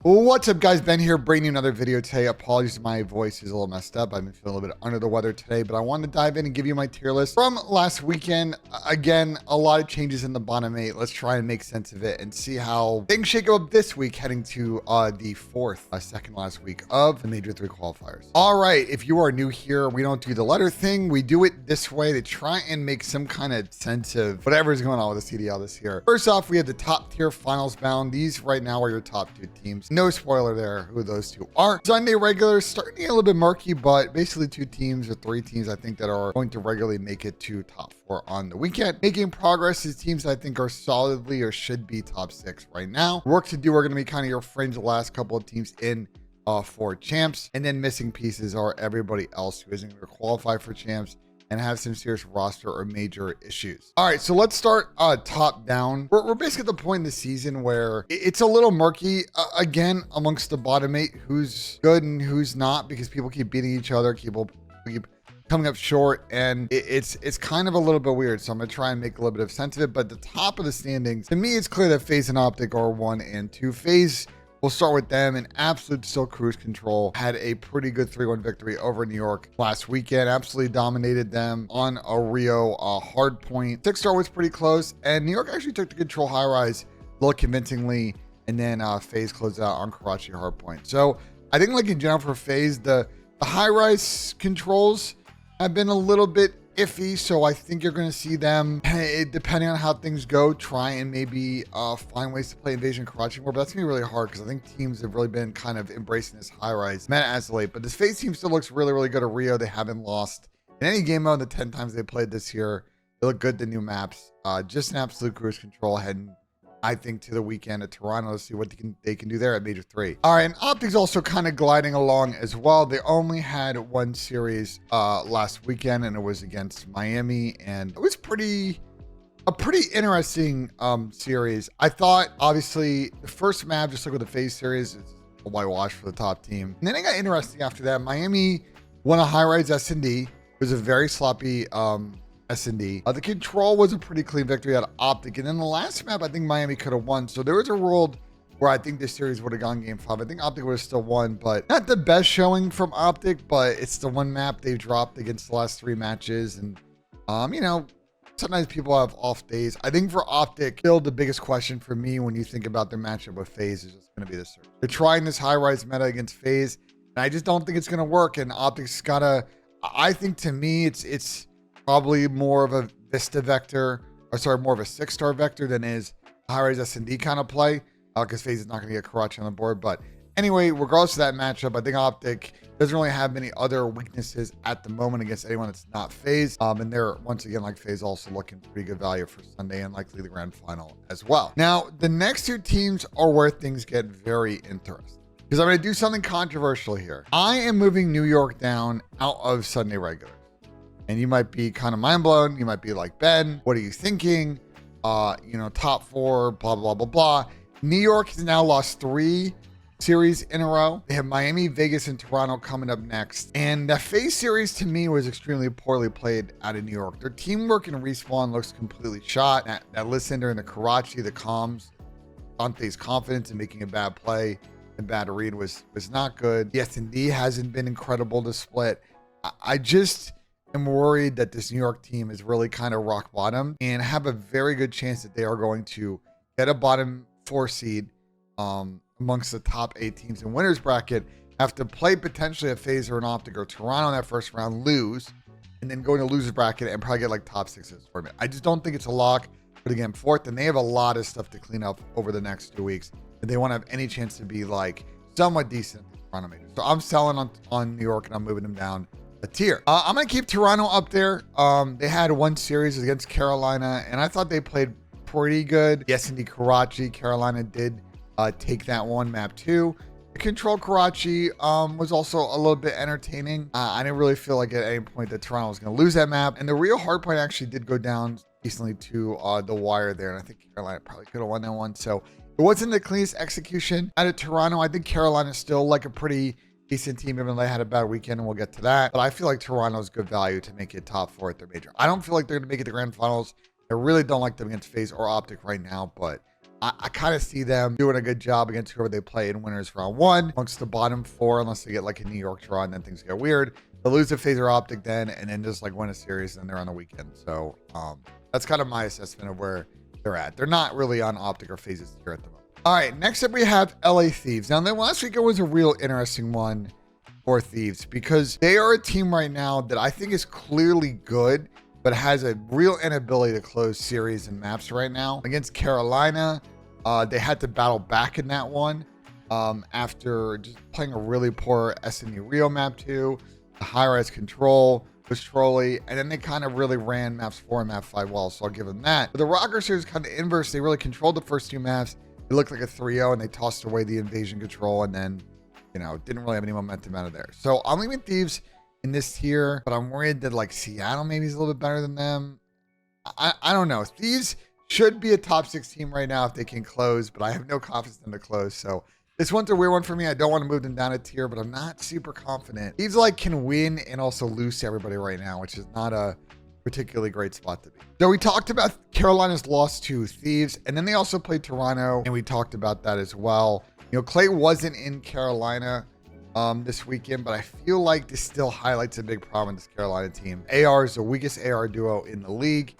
What's up, guys? Ben here, bringing you another video today. Apologies, my voice is a little messed up. I've been feeling a little bit under the weather today, but I wanted to dive in and give you my tier list from last weekend. Again, a lot of changes in the bottom 8. Let's try and make sense of it and see how things shake up this week, heading to the second last week of the Major 3 qualifiers. All right, if you are new here, we don't do the letter thing. We do it this way to try and make some kind of sense of whatever is going on with the CDL this year. First off, we have the top tier finals bound. These right now are your top 2 teams. No spoiler there who those 2 are. Sunday regulars starting to get a little bit murky, but basically 2 teams or 3 teams I think that are going to regularly make it to top 4 on the weekend. Making progress is teams I think are solidly or should be top 6 right now. Work to do are going to be kind of your fringe last couple of teams in for champs, and then missing pieces are everybody else who isn't going to qualify for champs and have some serious roster or major issues. All right, so let's start top down. We're basically at the point in the season where it's a little murky again amongst the bottom 8, who's good and who's not, because people keep beating each other, people keep coming up short, and it's kind of a little bit weird. So I'm gonna try and make a little bit of sense of it. But the top of the standings, to me, it's clear that FAZE and Optic are 1 and 2. FAZE, we'll start with them in absolute still cruise control. Had a pretty good 3-1 victory over New York last weekend. Absolutely dominated them on a Rio hard point. 6-star was pretty close, and New York actually took the control high rise a little convincingly, and then FAZE closed out on Karachi hard point. So I think, like, in general for FAZE, the high rise controls have been a little bit iffy, so I think you're going to see them, depending on how things go, try and maybe find ways to play Invasion Karachi more, but that's going to be really hard because I think teams have really been kind of embracing this high-rise meta as of late. But this FAZE team still looks really, really good at Rio. They haven't lost in any game mode the 10 times they played this year. They look good, the new maps. Just an absolute cruise control heading, I think, to the weekend at Toronto to see what they can do there at Major 3. All right, and Optic's also kind of gliding along as well. They only had 1 series last weekend, and it was against Miami, and it was a pretty interesting series. I thought, obviously, the first map, just like with the FAZE series, is a whitewash for the top team. And then it got interesting after that. Miami won a high-rise S&D. It was a very sloppy S&D. The control was a pretty clean victory out of Optic. And then the last map, I think Miami could have won. So there was a world where I think this series would have gone game 5. I think Optic would have still won, but not the best showing from Optic, but it's the one map they've dropped against the last 3 matches. And, you know, sometimes people have off days. I think for Optic, still the biggest question for me when you think about their matchup with FAZE is just going to be this. They're trying this high-rise meta against FAZE, and I just don't think it's going to work. And Optic's got to, I think, to me, it's probably more of a Vista vector, or sorry, more of a 6-star vector than is a high-rise S&D kind of play, because FAZE is not going to get Karachi on the board. But anyway, regardless of that matchup, I think Optic doesn't really have many other weaknesses at the moment against anyone that's not FAZE. And they're, once again, like FAZE, also looking pretty good value for Sunday and likely the grand final as well. Now, the next 2 teams are where things get very interesting, because I'm going to do something controversial here. I am moving New York down out of Sunday regular. And you might be kind of mind blown. You might be like, Ben, what are you thinking? You know, top 4, blah, blah, blah, blah. New York has now lost 3 series in a row. They have Miami, Vegas, and Toronto coming up next. And that FAZE series to me was extremely poorly played out of New York. Their teamwork and respawn looks completely shot. That listen during the Karachi, the comms, Dante's confidence in making a bad play and bad read was not good. The S&D hasn't been incredible to split. I just am worried that this New York team is really kind of rock bottom and have a very good chance that they are going to get a bottom 4 seed amongst the top 8 teams in winners bracket, have to play potentially a FAZE or an Optic or Toronto in that first round, lose, and then go into losers bracket and probably get like top 6 this tournament. I just don't think it's a lock. But again, 4th, and they have a lot of stuff to clean up over the next 2 weeks, and they want to have any chance to be like somewhat decent at the Toronto major. So I'm selling on New York, and I'm moving them down a tier. I'm going to keep Toronto up there. They had 1 series against Carolina, and I thought they played pretty good. Yes, indeed, Karachi. Carolina did take that one, map 2. The control Karachi was also a little bit entertaining. I didn't really feel like at any point that Toronto was going to lose that map. And the real hard point actually did go down decently to the wire there. And I think Carolina probably could have won that one. So it wasn't the cleanest execution out of Toronto. I think Carolina is still like a pretty decent team, even though they had a bad weekend, and we'll get to that. But I feel like Toronto's good value to make it top 4 at their major. I don't feel like they're going to make it to grand finals. I really don't like them against FAZE or Optic right now, but I kind of see them doing a good job against whoever they play in winners round 1 amongst the bottom 4, unless they get like a New York draw and then things get weird. They'll lose to FAZE or Optic then, and then just like win a series, and they're on the weekend. So that's kind of my assessment of where they're at. They're not really on Optic or FAZE's here at the moment. All right, next up we have LA Thieves. Now, the last weekend was a real interesting one for Thieves because they are a team right now that I think is clearly good, but has a real inability to close series and maps right now. Against Carolina, they had to battle back in that one after just playing a really poor S&E Rio map 2. The high-rise control was trolly, and then they kind of really ran maps 4 and map 5 well, so I'll give them that. But the Rocker series kind of inverse. They really controlled the first 2 maps. It looked like a 3-0, and they tossed away the invasion control, and then, you know, didn't really have any momentum out of there. So I'm leaving Thieves in this tier, but I'm worried that like Seattle maybe is a little bit better than them. I don't know. Thieves should be a top 6 team right now if they can close, but I have no confidence in them to close. So this one's a weird one for me. I don't want to move them down a tier, but I'm not super confident. Thieves like can win and also lose to everybody right now, which is not a particularly great spot to be. So we talked about Carolina's loss to Thieves, and then they also played Toronto, and we talked about that as well. You know, Clay wasn't in Carolina this weekend, but I feel like this still highlights a big problem in this Carolina team. AR is the weakest AR duo in the league.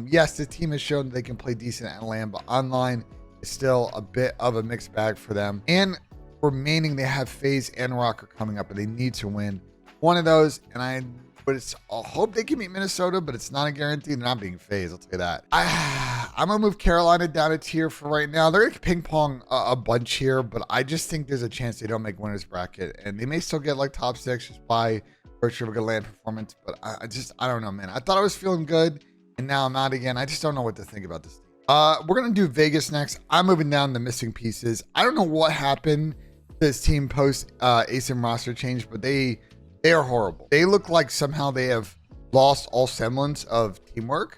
Yes, the team has shown that they can play decent at LAN, but online is still a bit of a mixed bag for them. And remaining, they have FaZe and Rocker coming up, and they need to win one of those. And I hope they can beat Minnesota, but it's not a guarantee. They're not being FaZe, I'll tell you that. I'm gonna move Carolina down a tier for right now. They're gonna ping pong a bunch here, but I just think there's a chance they don't make winners bracket, and they may still get like top 6 just by virtue of a good LAN performance. But I don't know, man. I thought I was feeling good, and now I'm out again. I just don't know what to think about this team. We're gonna do Vegas next. I'm moving down the missing pieces. I don't know what happened to this team post ASIM roster change, but they are horrible. They look like somehow they have lost all semblance of teamwork,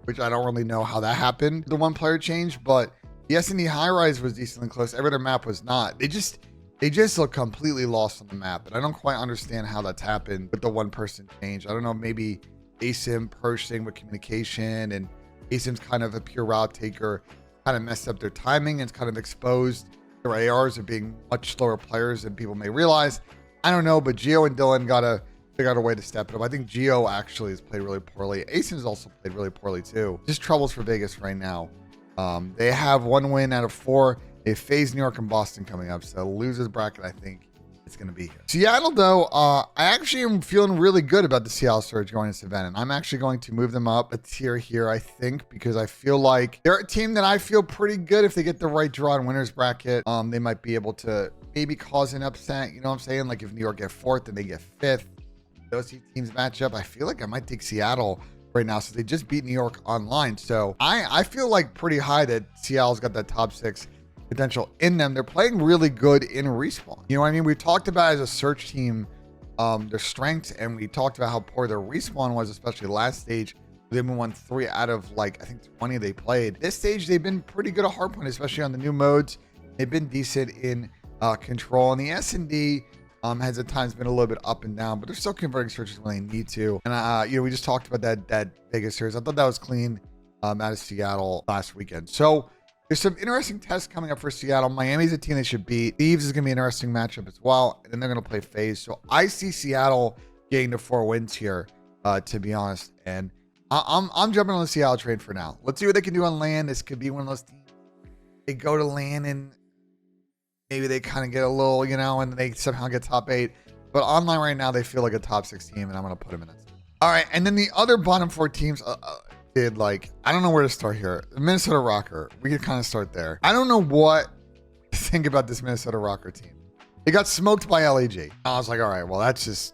which I don't really know how that happened. The one player change, but the S&D high rise was decently close. Every other map was not. They just look completely lost on the map, and I don't quite understand how that's happened with the one person change. I don't know, maybe ASIM purging with communication, and ASIM's kind of a pure route taker, kind of messed up their timing and kind of exposed their ARs of being much slower players than people may realize. I don't know, but Gio and Dylan got to figure out a way to step it up. I think Gio actually has played really poorly. ASIM's also played really poorly too. Just troubles for Vegas right now. They have 1 win out of 4. They have FaZe, New York, and Boston coming up. So losers bracket, I think it's going to be here. Seattle, though, I actually am feeling really good about the Seattle Surge going to this event, and I'm actually going to move them up a tier here, I think, because I feel like they're a team that I feel pretty good. If they get the right draw in winners bracket, they might be able to maybe cause an upset. You know what I'm saying? Like if New York get 4th and they get 5th, those 2 teams match up. I feel like I might take Seattle right now, so they just beat New York online. So I feel like pretty high that Seattle's got that top 6 potential in them. They're playing really good in respawn. You know what I mean? We talked about as a search team, their strengths, and we talked about how poor their respawn was, especially last stage. They've been won 3 out of like, I think 20 they played. This stage, they've been pretty good at hardpoint, especially on the new modes. They've been decent in control, and the S&D has at times been a little bit up and down, but they're still converting searches when they need to. And you know, we just talked about that Vegas series. I thought that was clean out of Seattle last weekend. So there's some interesting tests coming up for Seattle. Miami's a team they should beat. Thieves is going to be an interesting matchup as well. And then they're going to play FaZe. So I see Seattle getting to 4 wins here, to be honest. And I'm jumping on the Seattle train for now. Let's see what they can do on LAN. This could be one of those teams. They go to LAN and maybe they kind of get a little, you know, and they somehow get top 8. But online right now, they feel like a top 6 team, and I'm going to put them in it. All right. And then the other bottom 4 teams, I don't know where to start here. The Minnesota Rocker, we could kind of start there. I don't know what to think about this Minnesota Rocker team. They got smoked by LAG. I was like, all right, well, that's just,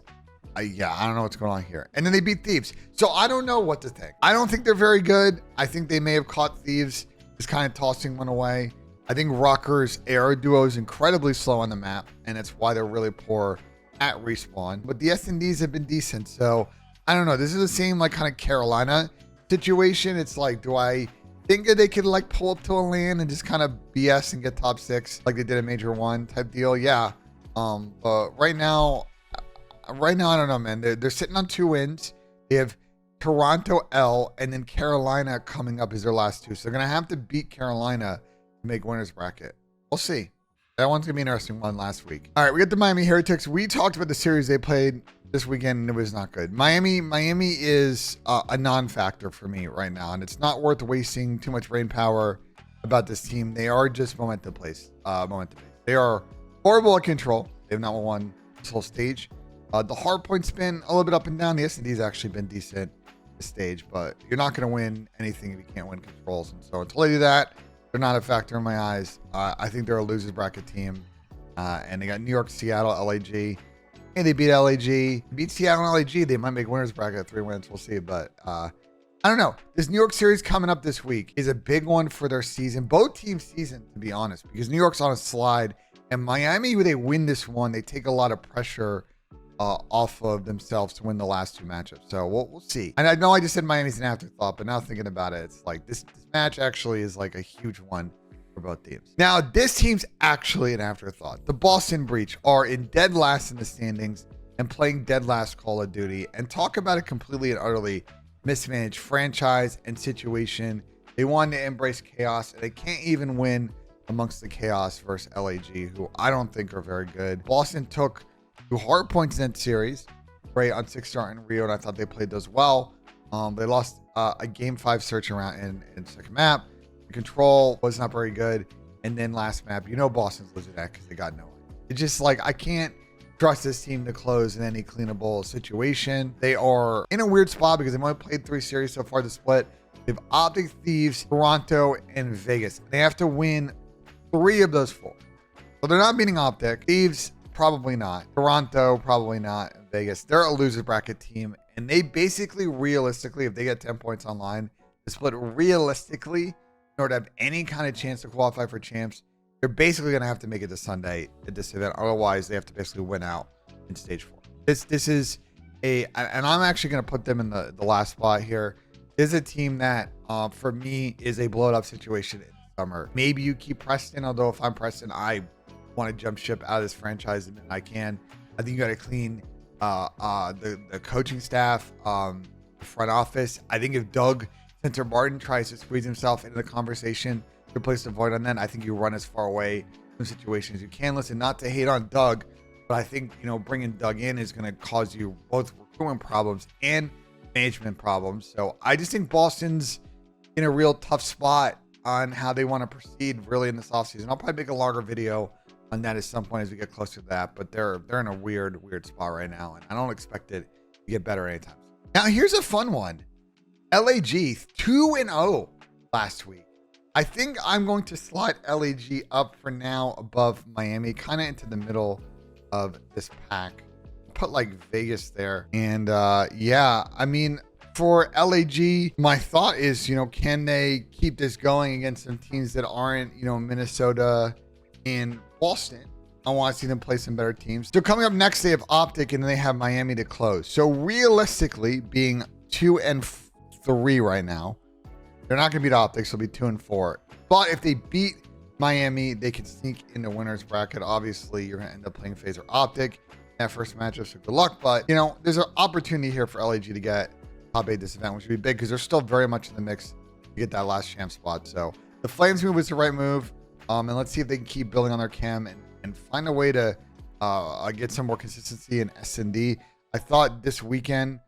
I don't know what's going on here. And then they beat Thieves. So I don't know what to think. I don't think they're very good. I think they may have caught Thieves just kind of tossing one away. I think Rocker's AR duo is incredibly slow on the map, and it's why they're really poor at respawn. But the S&Ds have been decent. So I don't know. This is the same like kind of Carolina situation. It's like, do I think that they could like pull up to a LAN and just kind of BS and get top 6 like they did a Major 1 type deal? Yeah. But right now, I don't know, man. They're sitting on 2 wins. They have Toronto, L, and then Carolina coming up as their last 2. So they're going to have to beat Carolina make winners bracket. We'll see. That one's gonna be an interesting one last week. All right, we got the Miami Heretics. We talked about the series they played this weekend, and it was not good. Miami is a non-factor for me right now, and it's not worth wasting too much brain power about this team. They are just momentum based. They are horrible at control. They've not won this whole stage. The hard points been a little bit up and down. The S&D's actually been decent this stage, but you're not going to win anything if you can't win controls. And so until they do that, they're not a factor in my eyes. I think they're a losers bracket team. And they got New York, Seattle, LAG. Hey, they beat LAG. Beat Seattle and LAG. They might make winners bracket 3 wins. We'll see. But I don't know. This New York series coming up this week is a big one for their season. Both teams' season, to be honest, because New York's on a slide. And Miami, when they win this one, they take a lot of pressure off of themselves to win the last 2 matchups. So we'll see. And I know I just said Miami's an afterthought, but now thinking about it, it's like this match actually is like a huge one for both teams. Now, this team's actually an afterthought. The Boston Breach are in dead last in the standings and playing dead last Call of Duty. And talk about a completely and utterly mismanaged franchise and situation. They wanted to embrace chaos, and they can't even win amongst the chaos versus LAG, who I don't think are very good. Boston took 2 hard points in that series, right, on 6-star in Rio, and I thought they played those well. They lost a game 5 search around in second map. The control was not very good. And then last map, Boston's losing that because they got no one. It's just like, I can't trust this team to close in any cleanable situation. They are in a weird spot because they've only played 3 series so far to split. They have Optic, Thieves, Toronto, and Vegas. They have to win 3 of those 4. So they're not beating Optic. Thieves, probably not. Toronto, probably not. Vegas, they're a loser bracket team. And they basically, realistically, if they get 10 points online, to split realistically, in order to have any kind of chance to qualify for champs, they're basically going to have to make it to Sunday at this event. Otherwise, they have to basically win out in stage 4. This is and I'm actually going to put them in the last spot here. This is a team that, for me, is a blown up situation in the summer. Maybe you keep Preston, although if I'm Preston, I want to jump ship out of this franchise and I can. I think you got to clean the coaching staff, the front office. I think if Doug Center Martin tries to squeeze himself into the conversation to place the void on that, I think you run as far away from situations as you can. Listen, not to hate on Doug, but I think bringing Doug in is going to cause you both recruitment problems and management problems. So I just think Boston's in a real tough spot on how they want to proceed really in this offseason. I'll probably make a longer video on that at some point as we get closer to that, but they're in a weird spot right now, and I don't expect it to get better anytime soon. Now here's a fun one. LAG 2-0 last week. I think I'm going to slide LAG up for now above Miami, kind of into the middle of this pack. Put like Vegas there. And yeah, I mean, for LAG, my thought is, can they keep this going against some teams that aren't, Minnesota and Boston? I want to see them play some better teams. So coming up next, they have Optic, and then they have Miami to close. So realistically, being 2-3 right now, they're not going to beat Optic, so it'll be 2-4. But if they beat Miami, they can sneak in the winner's bracket. Obviously, you're going to end up playing FAZE or Optic in that first matchup, so good luck. But, there's an opportunity here for LAG to get top 8 this event, which would be big because they're still very much in the mix to get that last champ spot. So the Flames move was the right move. And let's see if they can keep building on their chem and find a way to get some more consistency in S&D. I thought this weekend,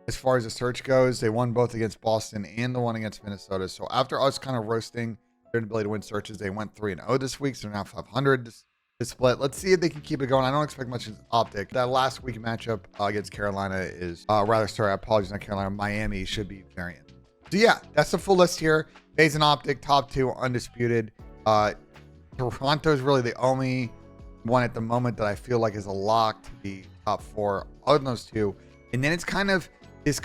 as far as the search goes, they won both against Boston and the one against Minnesota. So after us kind of roasting their ability to win searches, they went 3-0 this week. So they're now 500 to split. Let's see if they can keep it going. I don't expect much in Optic. That last week matchup against Carolina is I apologize, not Carolina. Miami should be variant. So yeah, that's the full list here. FaZe and Optic, top 2, undisputed. Toronto is really the only one at the moment that I feel like is a lock to be top 4 other than those 2. And then it's kind of this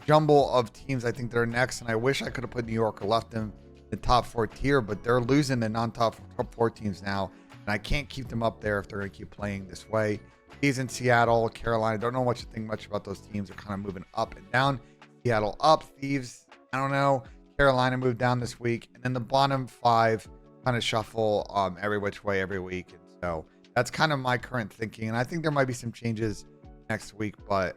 jumble of teams I think that are next. And I wish I could have put New York or left them in the top 4 tier, but they're losing the top 4 teams now. And I can't keep them up there if they're going to keep playing this way. He's in Seattle, Carolina. Don't know what you think much about those teams. They're kind of moving up and down. Seattle up, Thieves, I don't know. Carolina moved down this week. And then the bottom 5 kind of shuffle every which way every week. And so that's kind of my current thinking. And I think there might be some changes next week, but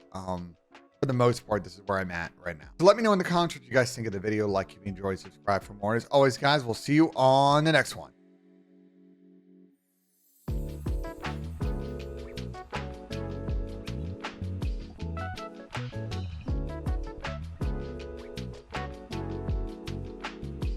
for the most part, this is where I'm at right now. So let me know in the comments what you guys think of the video. Like if you enjoyed, subscribe for more. As always, guys, we'll see you on the next one.